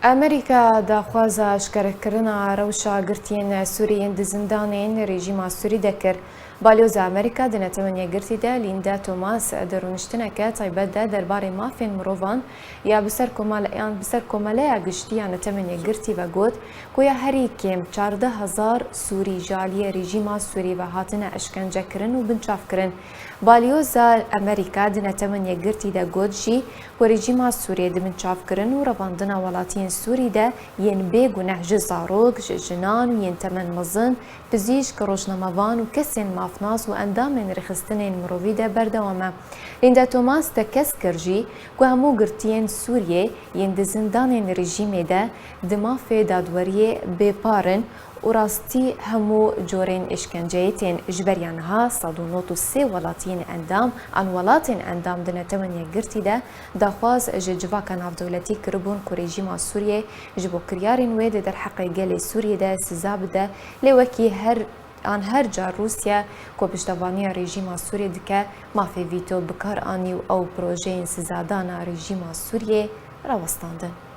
امریکا داخوازە ئاشکرەکردنا ڕەوشە گرتیین سووریین دزندانین رێژیما سووری دەکرد. بالۆزە ئەمریکا دنەتەوەنیە گرتیدا لیندا تۆماس دەڕۆنشتنەکە تایبەتدا دەربارەی مافێن مرۆڤان یا بەسەر کۆمەلەیە گشتیان نەتەوەنیە گرتی بە گوت گویا هەری کێم 14,000 سووری ژالیە رێژیما سووری بە هاتنە ئەشکەنجەکردن و بنچافکردن. بالۆزە ئەمریکا دنەتەوەنیە گرتیدا گوت ژی و رێژیما سووریە دبنچافکردن و ڕەباندنە وڵاتیان سووریدا یەن بێگونەح ji zarok ji jinan û yên temen mezin pizîşk rojnamevan û kesên mafnas û endamên rêxistinên mirovî de berdewam e. Linda Thomas te kes kir jî ku hemû girtiyên Sûriyê yên di zindanên rejîmê de di mafê dadweriyê bêparin û rastî hemû corên îşkenceyê tên ji beriya niha 193 welatiyên endam an welatên endam di neteweniya girtî de daxwaz ji civaka navdewletî kiribûn ku rejîma Sûriyê ji bo kiryarên wê di derheqê gelê Sûriyê de siza bide lê wekî her car Rusya ku piştevaniya rejîma Sûriyê dike mafê vîto bikar anî û ew projeyên sizadana rejîma Sûriyê rawestandin.